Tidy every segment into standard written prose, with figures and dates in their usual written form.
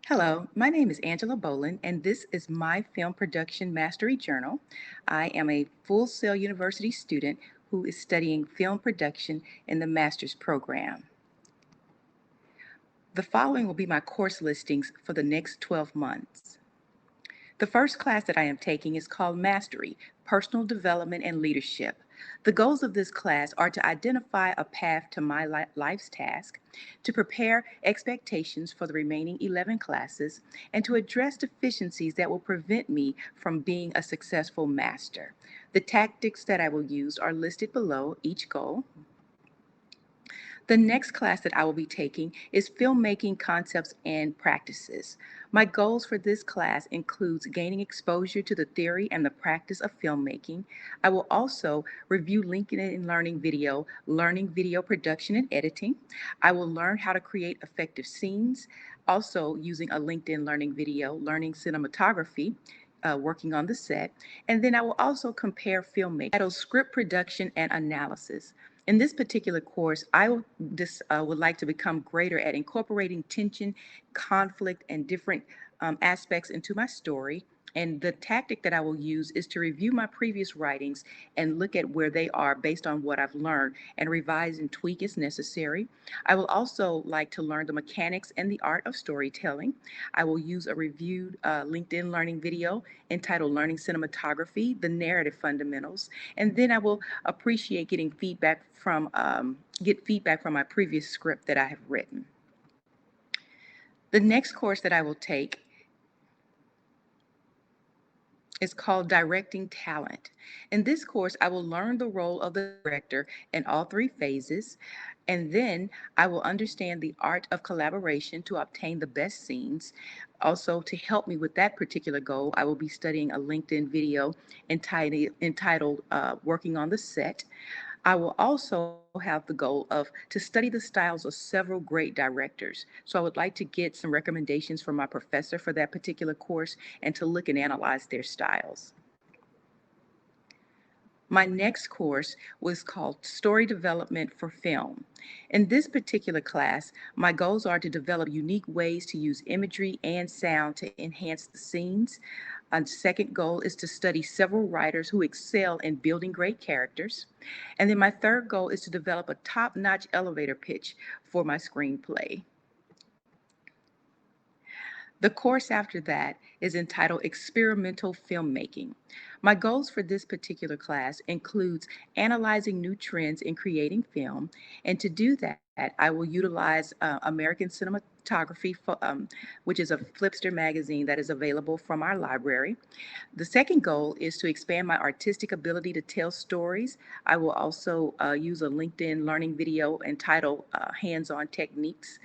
Hello, my name is Angela Bolin, and this is my Film Production Mastery Journal. I am a Full Sail University student who is studying film production in the master's program. The following will be my course listings for the next 12 months. The first class that I am taking is called Mastery, Personal Development and Leadership. The goals of this class are to identify a path to my life's task, to prepare expectations for the remaining 11 classes, and to address deficiencies that will prevent me from being a successful master. The tactics that I will use are listed below each goal. The next class that I will be taking is Filmmaking Concepts and Practices. My goals for this class includes gaining exposure to the theory and the practice of filmmaking. I will also review LinkedIn Learning Video, learning video production and editing. I will learn how to create effective scenes, also using a LinkedIn Learning Video, learning cinematography, working on the set. And then I will also compare filmmaking, titled Script Production and Analysis. In this particular course, would like to become greater at incorporating tension, conflict, and different aspects into my story. And the tactic that I will use is to review my previous writings and look at where they are based on what I've learned and revise and tweak as necessary. I will also like to learn the mechanics and the art of storytelling. I will use a reviewed LinkedIn learning video entitled Learning Cinematography, the Narrative Fundamentals. And then I will appreciate get feedback from my previous script that I have written. The next course that I will take is called Directing Talent. In this course, I will learn the role of the director in all three phases, and then I will understand the art of collaboration to obtain the best scenes. Also, to help me with that particular goal, I will be studying a LinkedIn video entitled Working on the Set. I will also have the goal of to study the styles of several great directors. So I would like to get some recommendations from my professor for that particular course and to look and analyze their styles. My next course was called Story Development for Film. In this particular class, my goals are to develop unique ways to use imagery and sound to enhance the scenes. A second goal is to study several writers who excel in building great characters. And then my third goal is to develop a top-notch elevator pitch for my screenplay. The course after that is entitled Experimental Filmmaking. My goals for this particular class includes analyzing new trends in creating film, and to do that, I will utilize American Cinematography, which is a Flipster magazine that is available from our library. The second goal is to expand my artistic ability to tell stories. I will also use a LinkedIn learning video entitled Hands-on Techniques.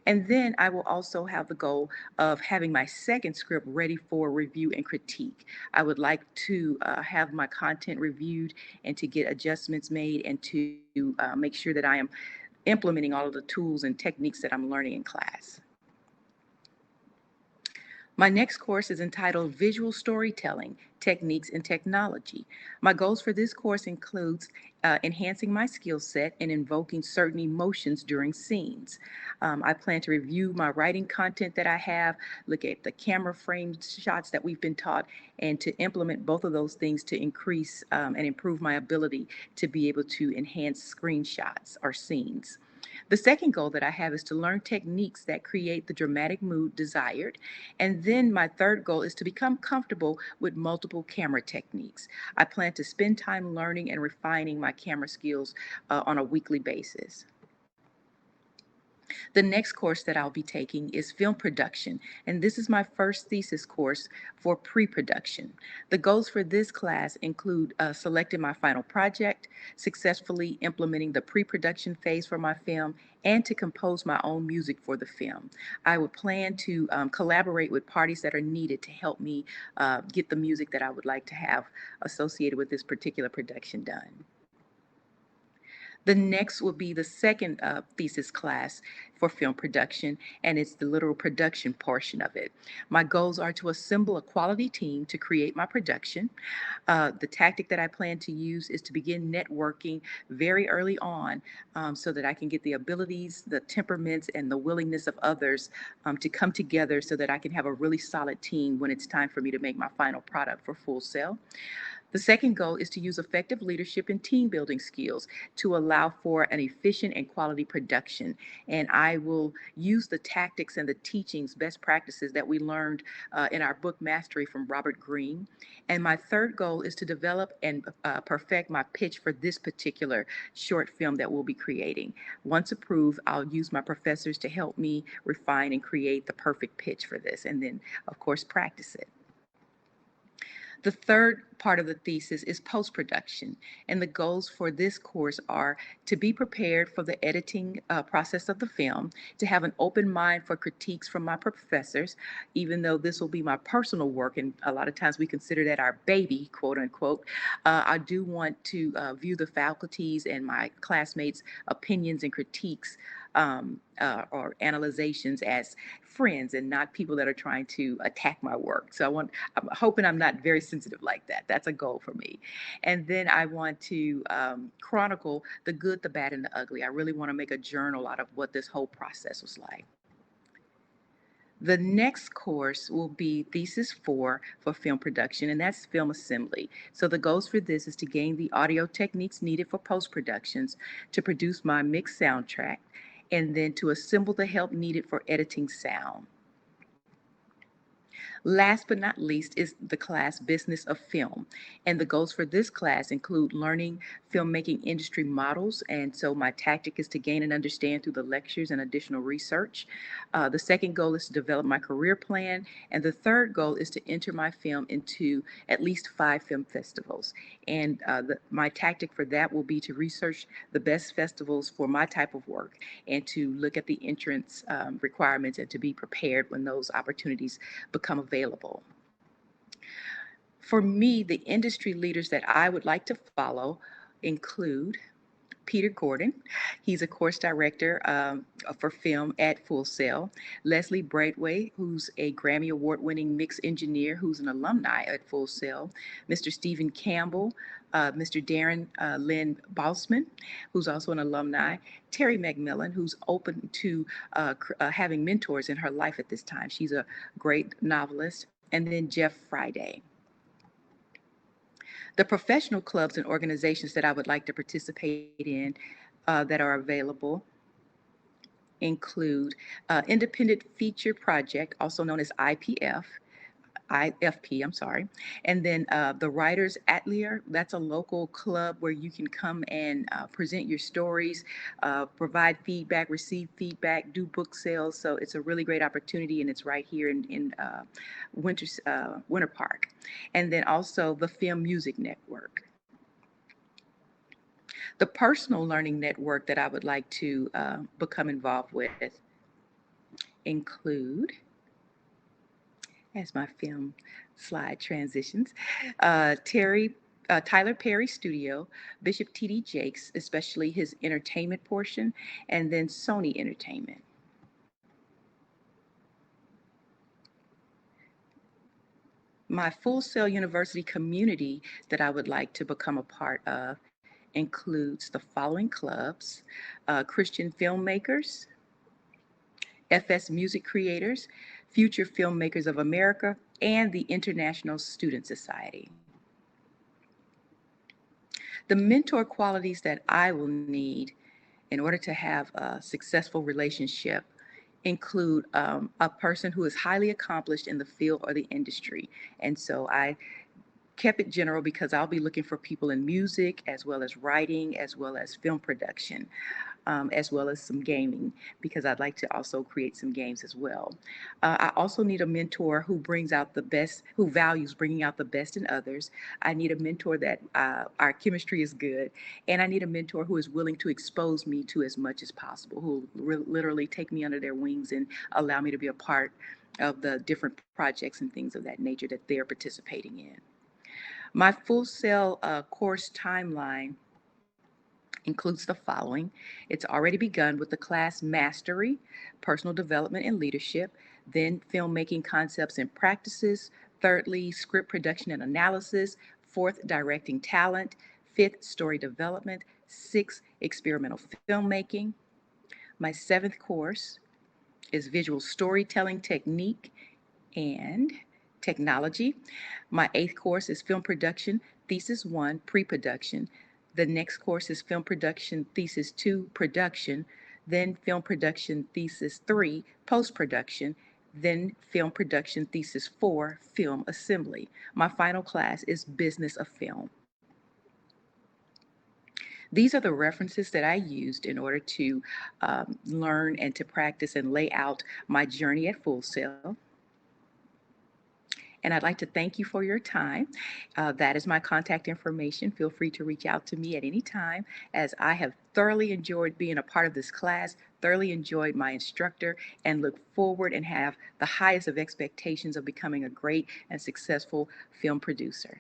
And then I will also have the goal of having my second script ready for review and critique. I would like to have my content reviewed and to get adjustments made and to make sure that I am implementing all of the tools and techniques that I'm learning in class. My next course is entitled Visual Storytelling, Techniques and Technology. My goals for this course includes enhancing my skill set and invoking certain emotions during scenes. I plan to review my writing content that I have, look at the camera frame shots that we've been taught, and to implement both of those things to increase and improve my ability to be able to enhance screenshots or scenes. The second goal that I have is to learn techniques that create the dramatic mood desired. And then my third goal is to become comfortable with multiple camera techniques. I plan to spend time learning and refining my camera skills on a weekly basis. The next course that I'll be taking is film production, and this is my first thesis course for pre-production. The goals for this class include selecting my final project, successfully implementing the pre-production phase for my film, and to compose my own music for the film. I would plan to collaborate with parties that are needed to help me get the music that I would like to have associated with this particular production done. The next will be the second thesis class for film production, and it's the literal production portion of it. My goals are to assemble a quality team to create my production. The tactic that I plan to use is to begin networking very early on so that I can get the abilities, the temperaments, and the willingness of others to come together so that I can have a really solid team when it's time for me to make my final product for Full Sail. The second goal is to use effective leadership and team building skills to allow for an efficient and quality production. And I will use the tactics and the teachings, best practices that we learned in our book Mastery from Robert Greene. And my third goal is to develop and perfect my pitch for this particular short film that we'll be creating. Once approved, I'll use my professors to help me refine and create the perfect pitch for this, and then, of course, practice it. The third part of the thesis is post-production, and the goals for this course are to be prepared for the editing process of the film, to have an open mind for critiques from my professors, even though this will be my personal work, and a lot of times we consider that our baby, quote unquote. I do want to view the faculties and my classmates' opinions and critiques or analyzations as friends and not people that are trying to attack my work. I'm hoping I'm not very sensitive like that. That's a goal for me. And then I want to chronicle the good, the bad, and the ugly. I really want to make a journal out of what this whole process was like. The next course will be Thesis 4 for film production, and that's film assembly. So the goals for this is to gain the audio techniques needed for post-productions, to produce my mixed soundtrack, and then to assemble the help needed for editing sound. Last but not least is the class Business of Film. And the goals for this class include learning filmmaking industry models. And so my tactic is to gain and understand through the lectures and additional research. The second goal is to develop my career plan. And the third goal is to enter my film into at least 5 film festivals. And my tactic for that will be to research the best festivals for my type of work and to look at the entrance requirements and to be prepared when those opportunities become available. For me, the industry leaders that I would like to follow include Peter Gordon. He's a course director for film at Full Sail. Leslie Braithwaite, who's a Grammy Award-winning mix engineer who's an alumni at Full Sail. Mr. Stephen Campbell, Mr. Darren Lynn Bousman, who's also an alumni. Terry McMillan, who's open to having mentors in her life at this time. She's a great novelist. And then Jeff Friday. The professional clubs and organizations that I would like to participate in that are available include Independent Feature Project, also known as IFP, I'm sorry. And then the Writers Atelier, that's a local club where you can come and present your stories, provide feedback, receive feedback, do book sales. So it's a really great opportunity, and it's right here in Winter Park. And then also the Film Music Network. The personal learning network that I would like to become involved with include, as my film slide transitions, Tyler Perry Studio, Bishop T.D. Jakes, especially his entertainment portion, and then Sony Entertainment. My Full Sail University community that I would like to become a part of includes the following clubs: Christian Filmmakers, FS Music Creators, Future Filmmakers of America, and the International Student Society. The mentor qualities that I will need in order to have a successful relationship include a person who is highly accomplished in the field or the industry. And so I kept it general because I'll be looking for people in music, as well as writing, as well as film production, as well as some gaming, because I'd like to also create some games as well. I also need a mentor who brings out the best, who values bringing out the best in others. I need a mentor that our chemistry is good, and I need a mentor who is willing to expose me to as much as possible, who will literally take me under their wings and allow me to be a part of the different projects and things of that nature that they're participating in. My Full Sail course timeline includes the following. It's already begun with the class Mastery, Personal Development and Leadership, then Filmmaking Concepts and Practices, thirdly, Script Production and Analysis, fourth, Directing Talent, fifth, Story Development, sixth, Experimental Filmmaking. My seventh course is Visual Storytelling Technique and Technology. My eighth course is Film Production Thesis 1, Pre-Production. The next course is Film Production Thesis 2, Production. Then Film Production Thesis 3, Post-Production. Then Film Production Thesis 4, Film Assembly. My final class is Business of Film. These are the references that I used in order to learn and to practice and lay out my journey at Full Sail. And I'd like to thank you for your time. That is my contact information. Feel free to reach out to me at any time, as I have thoroughly enjoyed being a part of this class, thoroughly enjoyed my instructor, and look forward and have the highest of expectations of becoming a great and successful film producer.